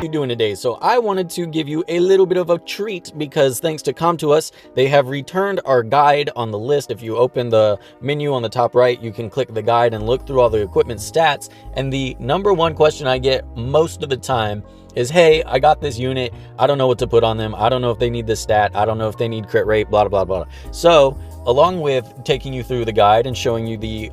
you doing today? So I wanted to give you a little bit of a treat because thanks to Counterattack, they have returned our guide on the list. If you open the menu on the top right, you can click the guide and look through all the equipment stats. And the number one question I get most of the time is, hey, I got this unit, I don't know what to put on them, I don't know if they need this stat, I don't know if they need crit rate, blah, blah, blah. So along with taking you through the guide and showing you the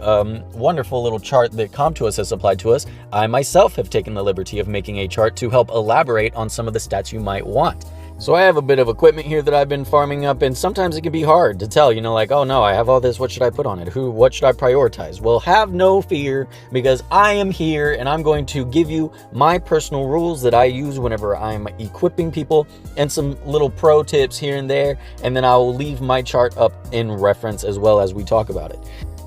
wonderful little chart that Counterattack has supplied to us, I myself have taken the liberty of making a chart to help elaborate on some of the stats you might want. So I have a bit of equipment here that I've been farming up, and sometimes it can be hard to tell, you know, like, oh no, I have all this, what should I put on it? What should I prioritize? Well, have no fear, because I am here and I'm going to give you my personal rules that I use whenever I'm equipping people and some little pro tips here and there, and then I will leave my chart up in reference as well as we talk about it.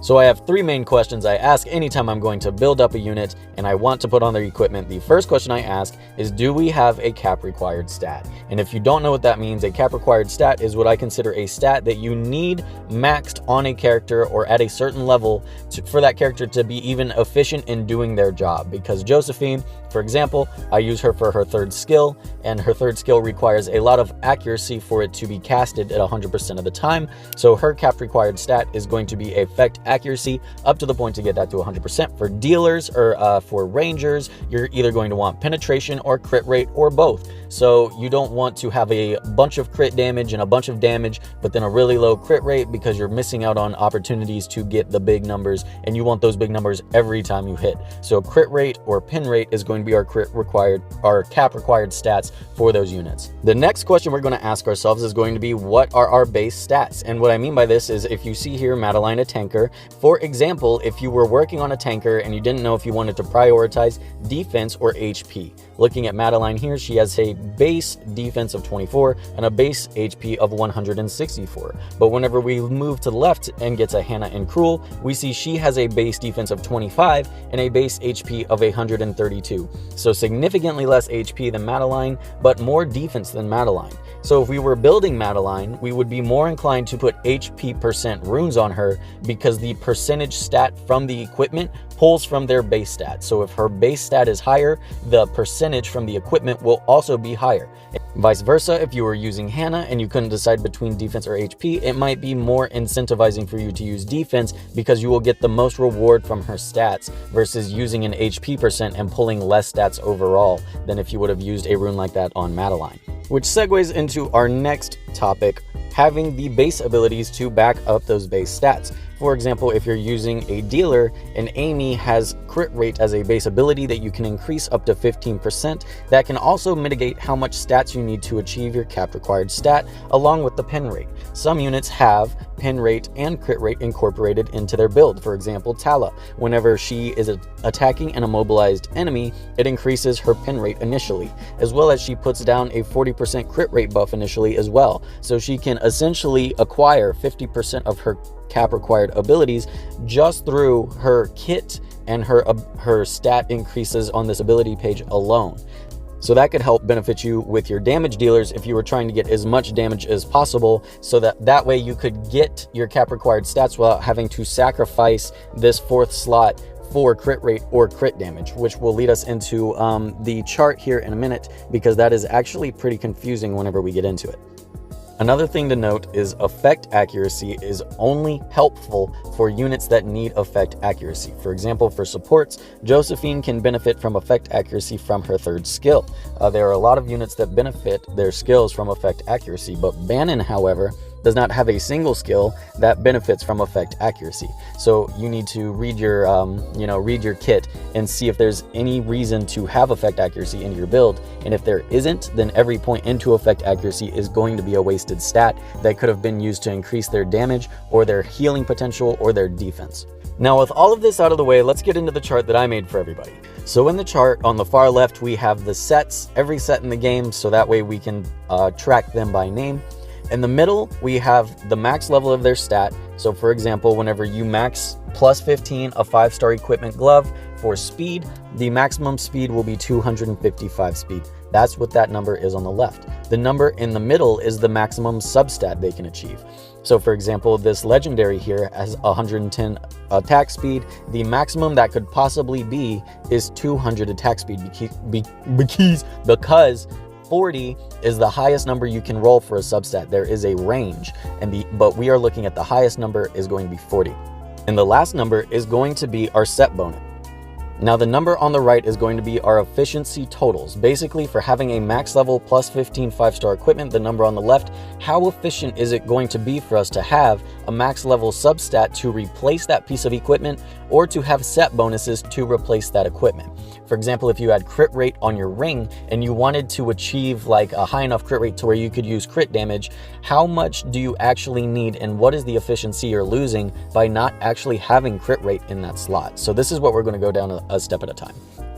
So I have three main questions I ask anytime I'm going to build up a unit and I want to put on their equipment. The first question I ask is, do we have a cap required stat? And if you don't know what that means, a cap required stat is what I consider a stat that you need maxed on a character or at a certain level for that character to be even efficient in doing their job. Because Josephine, for example, I use her for her third skill, and her third skill requires a lot of accuracy for it to be casted at 100% of the time. So her cap required stat is going to be effect accuracy up to the point to get that to 100%. For dealers or for rangers, you're either going to want penetration or crit rate or both. So you don't want to have a bunch of crit damage and a bunch of damage, but then a really low crit rate, because you're missing out on opportunities to get the big numbers, and you want those big numbers every time you hit. So crit rate or pin rate is going to be our cap required stats for those units. The next question we're going to ask ourselves is going to be, what are our base stats? And what I mean by this is, if you see here Madeline, a tanker, for example, if you were working on a tanker and you didn't know if you wanted to prioritize defense or HP. Looking at Madeline here, she has a base defense of 24 and a base HP of 164. But whenever we move to the left and get to Hannah and Cruel, we see she has a base defense of 25 and a base HP of 132. So significantly less HP than Madeline, but more defense than Madeline. So if we were building Madeline, we would be more inclined to put HP percent runes on her, because the percentage stat from the equipment pulls from their base stat. So if her base stat is higher, the percentage from the equipment will also be higher. Vice versa, if you were using Hannah and you couldn't decide between defense or HP, it might be more incentivizing for you to use defense, because you will get the most reward from her stats versus using an HP percent and pulling less stats overall than if you would have used a rune like that on Madeline. Which segues into our next topic, having the base abilities to back up those base stats. For example, if you're using a dealer and Amy has crit rate as a base ability that you can increase up to 15%, that can also mitigate how much stats you need to achieve your cap required stat, along with the pin rate. Some units have pin rate and crit rate incorporated into their build. For example, Tala, whenever she is attacking an immobilized enemy, it increases her pin rate initially, as well as she puts down a 40% crit rate buff initially as well. So she can essentially acquire 50% of her cap required abilities just through her kit and her stat increases on this ability page alone. So that could help benefit you with your damage dealers if you were trying to get as much damage as possible, so that way you could get your cap required stats without having to sacrifice this fourth slot for crit rate or crit damage, which will lead us into the chart here in a minute, because that is actually pretty confusing whenever we get into it. Another thing to note is effect accuracy is only helpful for units that need effect accuracy. For example, for supports, Josephine can benefit from effect accuracy from her third skill. There are a lot of units that benefit their skills from effect accuracy, but Bannon, however, does not have a single skill that benefits from effect accuracy. So you need to read your kit and see if there's any reason to have effect accuracy in your build. And if there isn't, then every point into effect accuracy is going to be a wasted stat that could have been used to increase their damage or their healing potential or their defense. Now, with all of this out of the way, let's get into the chart that I made for everybody. So in the chart on the far left, we have the sets, every set in the game, so that way we can track them by name. In the middle, we have the max level of their stat. So for example, whenever you max plus 15 a 5-star equipment glove, for speed, the maximum speed will be 255 speed. That's what that number is on the left. The number in the middle is the maximum substat they can achieve. So for example, this legendary here has 110 attack speed. The maximum that could possibly be is 200 attack speed because 40 is the highest number you can roll for a substat. There is a range, but we are looking at the highest number is going to be 40. And the last number is going to be our set bonus. Now the number on the right is going to be our efficiency totals. Basically, for having a max level plus 15 5-star equipment, the number on the left, how efficient is it going to be for us to have a max level substat to replace that piece of equipment, or to have set bonuses to replace that equipment? For example, if you had crit rate on your ring and you wanted to achieve like a high enough crit rate to where you could use crit damage, how much do you actually need, and what is the efficiency you're losing by not actually having crit rate in that slot? So this is what we're going to go down a step at a time.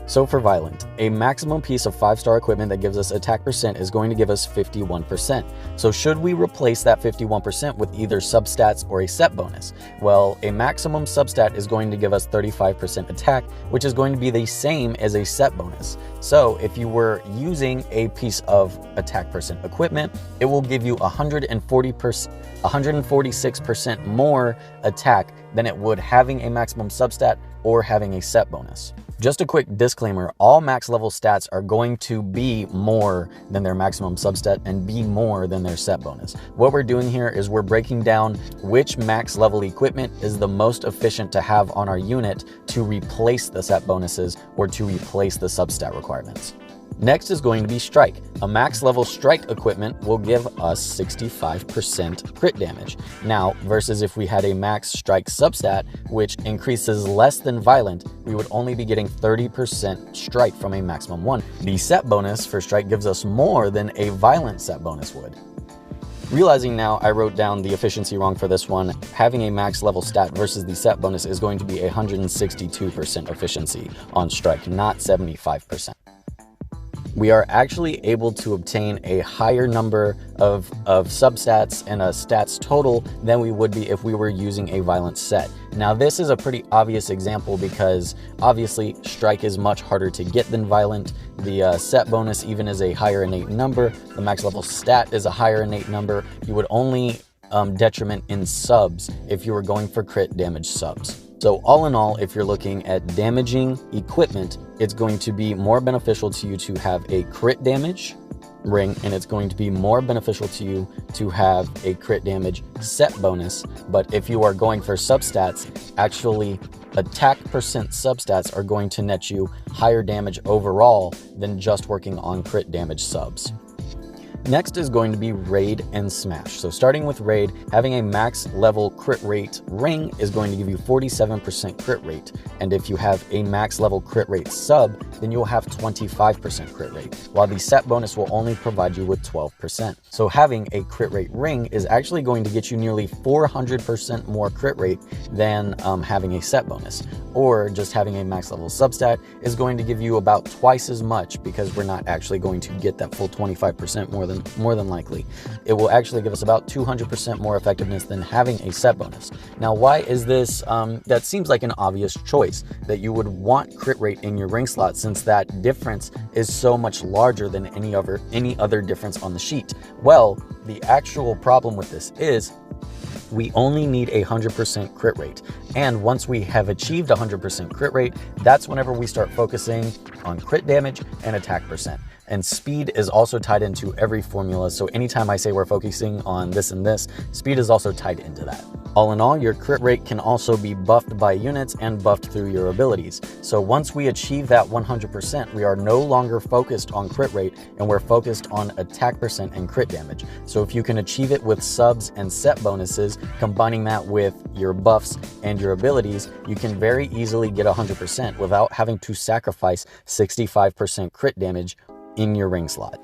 So for Violent, a maximum piece of 5-star equipment that gives us attack percent is going to give us 51%. So should we replace that 51% with either substats or a set bonus? Well, a maximum substat is going to give us 35% attack, which is going to be the same as a set bonus. So if you were using a piece of attack percent equipment, it will give you 146% more attack than it would having a maximum substat or having a set bonus. Just a quick disclaimer, all max level stats are going to be more than their maximum substat and be more than their set bonus. What we're doing here is we're breaking down which max level equipment is the most efficient to have on our unit to replace the set bonuses or to replace the substat requirements. Next is going to be Strike. A max level strike equipment will give us 65% crit damage. Now, versus if we had a max strike substat, which increases less than Violent, we would only be getting 30% strike from a maximum one. The set bonus for Strike gives us more than a Violent set bonus would. Realizing now I wrote down the efficiency wrong for this one, having a max level stat versus the set bonus is going to be 162% efficiency on Strike, not 75%. We are actually able to obtain a higher number of substats and a stats total than we would be if we were using a Violent set. Now this is a pretty obvious example because obviously Strike is much harder to get than Violent. The set bonus even is a higher innate number. The max level stat is a higher innate number. You would only detriment in subs if you were going for crit damage subs. So all in all, if you're looking at damaging equipment, it's going to be more beneficial to you to have a crit damage ring, and it's going to be more beneficial to you to have a crit damage set bonus. But if you are going for substats, actually attack percent substats are going to net you higher damage overall than just working on crit damage subs. Next is going to be Raid and Smash. So starting with Raid, having a max level crit rate ring is going to give you 47% crit rate. And if you have a max level crit rate sub, then you'll have 25% crit rate, while the set bonus will only provide you with 12%. So having a crit rate ring is actually going to get you nearly 400% more crit rate than having a set bonus. Or just having a max level substat is going to give you about twice as much, because we're not actually going to get that full 25% more than likely. It will actually give us about 200% more effectiveness than having a set bonus. Now, why is this? That seems like an obvious choice, that you would want crit rate in your ring slot, since that difference is so much larger than any other difference on the sheet. Well, the actual problem with this is we only need 100% crit rate. And once we have achieved 100% crit rate, that's whenever we start focusing on crit damage and attack percent. And speed is also tied into every formula. So anytime I say we're focusing on this and this, speed is also tied into that. All in all, your crit rate can also be buffed by units and buffed through your abilities. So once we achieve that 100%, we are no longer focused on crit rate, and we're focused on attack percent and crit damage. So if you can achieve it with subs and set bonuses, combining that with your buffs and your abilities, you can very easily get 100% without having to sacrifice 65% crit damage in your ring slot.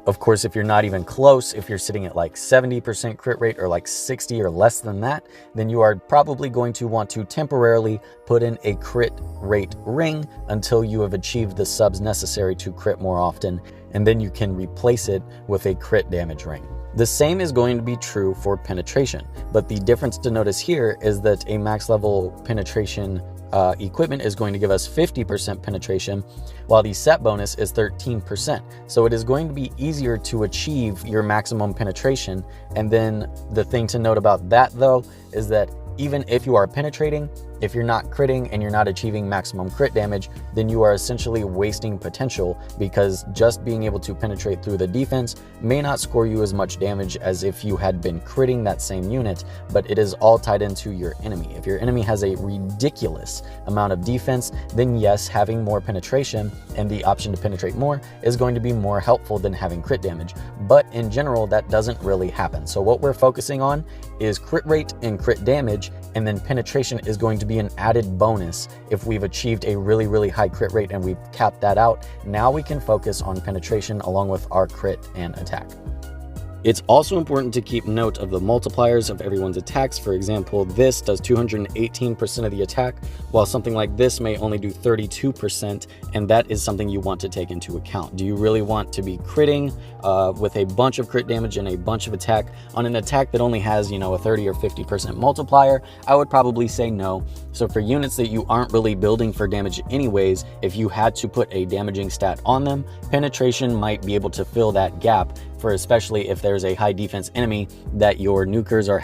Of course, if you're not even close, if you're sitting at like 70% crit rate or like 60 or less than that, then you are probably going to want to temporarily put in a crit rate ring until you have achieved the subs necessary to crit more often, and then you can replace it with a crit damage ring. The same is going to be true for penetration, but the difference to notice here is that a max level penetration equipment is going to give us 50% penetration, while the set bonus is 13%. So it is going to be easier to achieve your maximum penetration. And then the thing to note about that though is that even if you are penetrating, if you're not critting and you're not achieving maximum crit damage, then you are essentially wasting potential, because just being able to penetrate through the defense may not score you as much damage as if you had been critting that same unit, but it is all tied into your enemy. If your enemy has a ridiculous amount of defense, then yes, having more penetration and the option to penetrate more is going to be more helpful than having crit damage. But in general, that doesn't really happen. So what we're focusing on is crit rate and crit damage, and then penetration is going to be an added bonus if we've achieved a really, really high crit rate and we've capped that out. Now we can focus on penetration along with our crit and attack. It's also important to keep note of the multipliers of everyone's attacks. For example, this does 218% of the attack, while something like this may only do 32%, and that is something you want to take into account. Do you really want to be critting with a bunch of crit damage and a bunch of attack on an attack that only has, a 30 or 50% multiplier? I would probably say no. So for units that you aren't really building for damage anyways, if you had to put a damaging stat on them, penetration might be able to fill that gap, for especially if there's a high defense enemy that your nukers are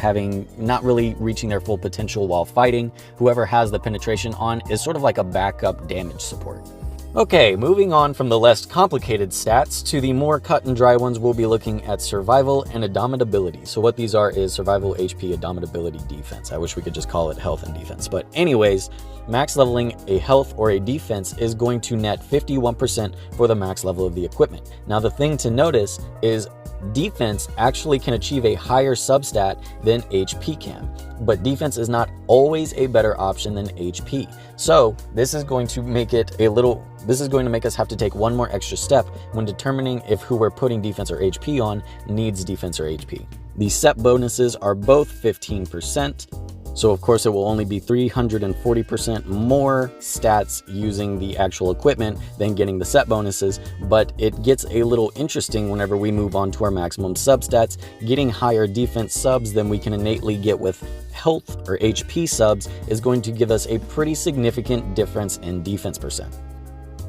not really reaching their full potential while fighting. Whoever has the penetration on is sort of like a backup damage support. Okay, moving on from the less complicated stats to the more cut and dry ones, we'll be looking at survival and indomitability. So what these are is survival, HP, indomitability, defense. I wish we could just call it health and defense. But anyways, max leveling a health or a defense is going to net 51% for the max level of the equipment. Now the thing to notice is defense actually can achieve a higher substat than HP can, but defense is not always a better option than HP. So this is going to make us have to take one more extra step when determining if who we're putting defense or HP on needs defense or HP. The set bonuses are both 15%. So of course it will only be 340% more stats using the actual equipment than getting the set bonuses, but it gets a little interesting whenever we move on to our maximum substats. Getting higher defense subs than we can innately get with health or HP subs is going to give us a pretty significant difference in defense percent.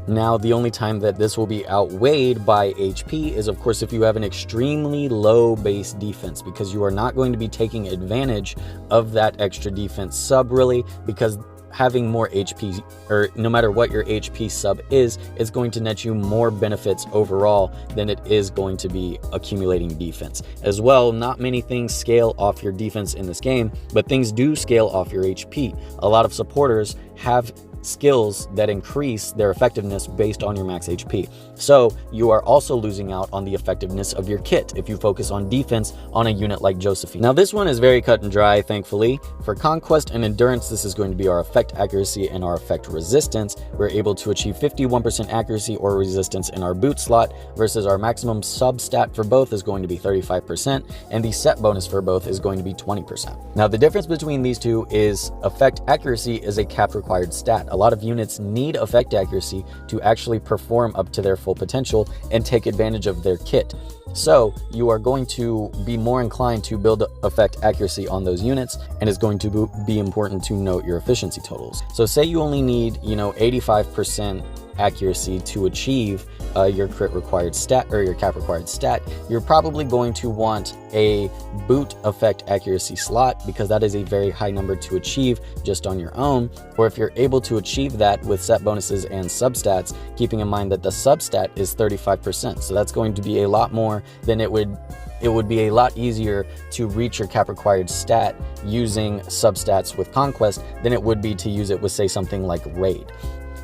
Now, the only time that this will be outweighed by HP is, of course, if you have an extremely low base defense, because you are not going to be taking advantage of that extra defense sub really, because having more HP, or no matter what your HP sub is, it's going to net you more benefits overall than it is going to be accumulating defense. As well, not many things scale off your defense in this game, but things do scale off your HP. A lot of supporters have skills that increase their effectiveness based on your max HP. So you are also losing out on the effectiveness of your kit if you focus on defense on a unit like Josephine. Now this one is very cut and dry, thankfully. For Conquest and Endurance, this is going to be our effect accuracy and our effect resistance. We're able to achieve 51% accuracy or resistance in our boot slot versus our maximum substat for both is going to be 35%, and the set bonus for both is going to be 20%. Now the difference between these two is effect accuracy is a capped required stat. A lot of units need effect accuracy to actually perform up to their full potential and take advantage of their kit. So you are going to be more inclined to build effect accuracy on those units, and it's going to be important to note your efficiency totals. So say you only need, 85% accuracy to achieve your crit required stat or your cap required stat, you're probably going to want a boot effect accuracy slot, because that is a very high number to achieve just on your own. Or if you're able to achieve that with set bonuses and substats, keeping in mind that the substat is 35%, so that's going to be a lot more than it would be a lot easier to reach your cap required stat using substats with Conquest than it would be to use it with, say, something like Raid.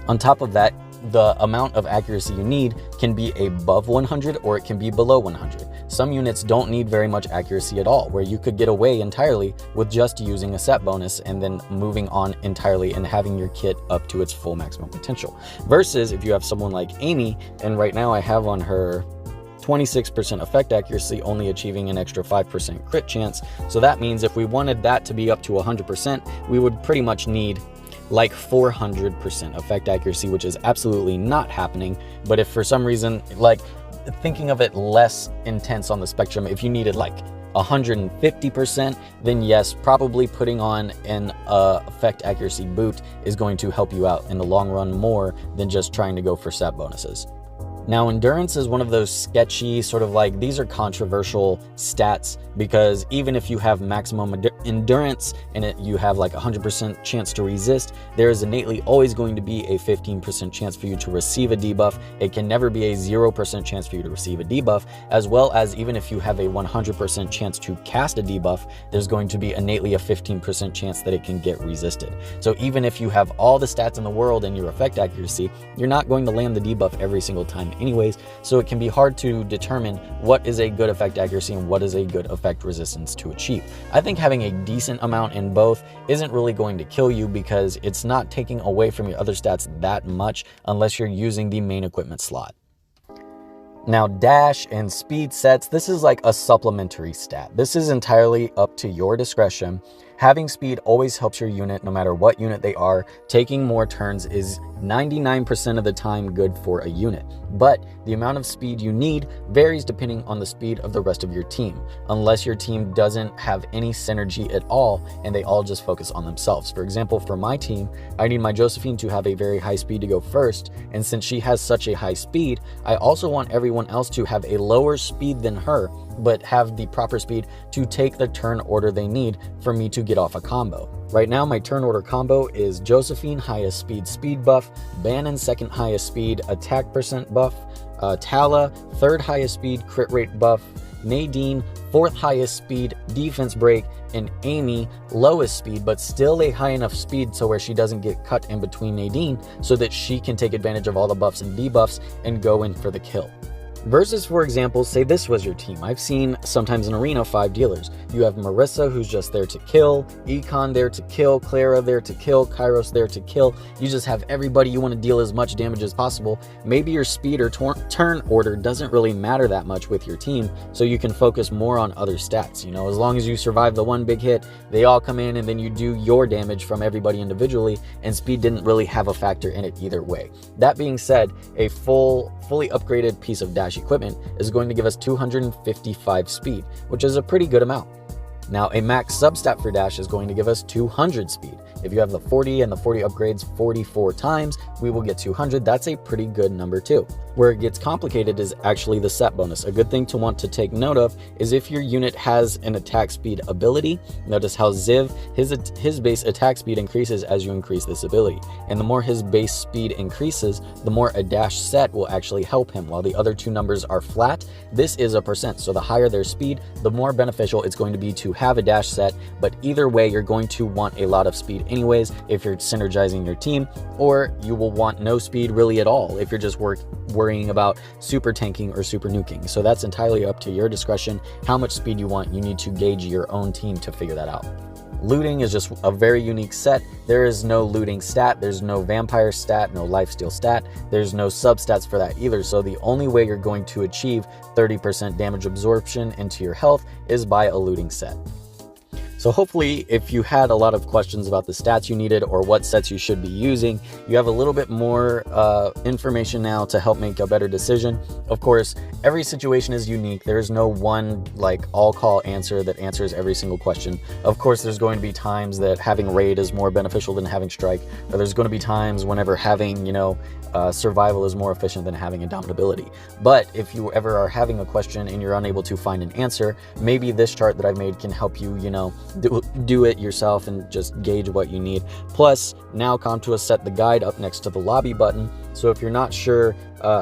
On top of that, the amount of accuracy you need can be above 100 or it can be below 100. Some units don't need very much accuracy at all, where you could get away entirely with just using a set bonus and then moving on entirely and having your kit up to its full maximum potential. Versus if you have someone like Amy, and right now I have on her 26% effect accuracy, only achieving an extra 5% crit chance. So that means if we wanted that to be up to 100%, we would pretty much need like 400% effect accuracy, which is absolutely not happening. But if for some reason, like thinking of it less intense on the spectrum, if you needed like 150%, then yes, probably putting on an effect accuracy boot is going to help you out in the long run more than just trying to go for stat bonuses. Now, endurance is one of those sketchy, sort of like, these are controversial stats, because even if you have maximum endurance and you have like 100% chance to resist, there is innately always going to be a 15% chance for you to receive a debuff. It can never be a 0% chance for you to receive a debuff, as well as even if you have a 100% chance to cast a debuff, there's going to be innately a 15% chance that it can get resisted. So even if you have all the stats in the world and your effect accuracy, you're not going to land the debuff every single time anyways, so it can be hard to determine what is a good effect accuracy and what is a good effect resistance to achieve. I think having a decent amount in both isn't really going to kill you, because it's not taking away from your other stats that much unless you're using the main equipment slot. Now, dash and speed sets, this is like a supplementary stat. This is entirely up to your discretion. Having speed always helps your unit no matter what unit they are. Taking more turns is 99% of the time good for a unit, but the amount of speed you need varies depending on the speed of the rest of your team, unless your team doesn't have any synergy at all and they all just focus on themselves. For example, for my team, I need my Josephine to have a very high speed to go first, and since she has such a high speed, I also want everyone else to have a lower speed than her, but have the proper speed to take the turn order they need for me to get off a combo. Right now, my turn order combo is Josephine, highest speed buff, Bannon, second highest speed attack percent buff, Tala, third highest speed crit rate buff, Nadine, fourth highest speed defense break, and Amy, lowest speed, but still a high enough speed so where she doesn't get cut in between Nadine, so that she can take advantage of all the buffs and debuffs and go in for the kill. Versus, for example, say this was your team. I've seen sometimes in Arena 5 dealers. You have Marissa, who's just there to kill, Econ there to kill, Clara there to kill, Kairos there to kill. You just have everybody, you want to deal as much damage as possible. Maybe your speed or turn order doesn't really matter that much with your team, so you can focus more on other stats. You know, as long as you survive the one big hit, they all come in and then you do your damage from everybody individually, and speed didn't really have a factor in it either way. That being said, a fully upgraded piece of dash equipment is going to give us 255 speed, which is a pretty good amount. Now, a max substat for dash is going to give us 200 speed. If you have the 40 and the 40 upgrades 44 times, we will get 200. That's a pretty good number too. Where it gets complicated is actually the set bonus. A good thing to want to take note of is if your unit has an attack speed ability. Notice how Ziv, his base attack speed increases as you increase this ability. And the more his base speed increases, the more a dash set will actually help him. While the other two numbers are flat, this is a percent. So the higher their speed, the more beneficial it's going to be to have a dash set. But either way, you're going to want a lot of speed anyways if you're synergizing your team, or you will want no speed really at all if you're just worrying about super tanking or super nuking. So that's entirely up to your discretion. How much speed you want, you need to gauge your own team to figure that out. Looting is just a very unique set. There is no looting stat, there's no vampire stat, no lifesteal stat, there's no substats for that either. So the only way you're going to achieve 30% damage absorption into your health is by a looting set. So hopefully, if you had a lot of questions about the stats you needed or what sets you should be using, you have a little bit more information now to help make a better decision. Of course, every situation is unique. There is no one like all-call answer that answers every single question. Of course, there's going to be times that having raid is more beneficial than having strike, or there's going to be times whenever having, survival is more efficient than having indomitability. But if you ever are having a question and you're unable to find an answer, maybe this chart that I've made can help you, do it yourself and just gauge what you need. Plus, now Comtua set the guide up next to the lobby button, so if you're not sure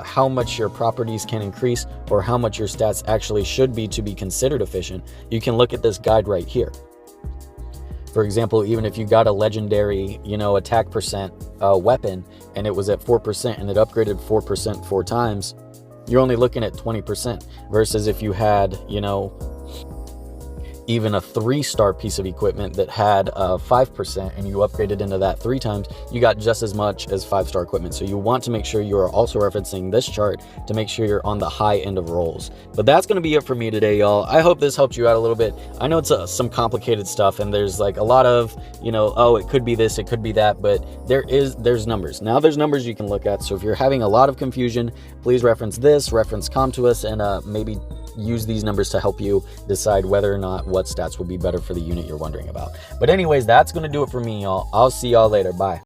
how much your properties can increase or how much your stats actually should be to be considered efficient, you can look at this guide right here. For example, even if you got a legendary, attack percent weapon and it was at 4% and it upgraded 4% 4 times, you're only looking at 20%, versus if you had, even a 3-star piece of equipment that had 5% and you upgraded into that 3 times, you got just as much as 5-star equipment. So you want to make sure you are also referencing this chart to make sure you're on the high end of rolls. But that's going to be it for me today, y'all. I hope this helped you out a little bit. I know it's some complicated stuff and there's like a lot of, oh, it could be this, it could be that, but there's numbers. Now there's numbers you can look at. So if you're having a lot of confusion, please reference this, reference Comtuus, and maybe use these numbers to help you decide whether or not what stats would be better for the unit you're wondering about. But anyways, that's going to do it for me, y'all. I'll see y'all later. Bye.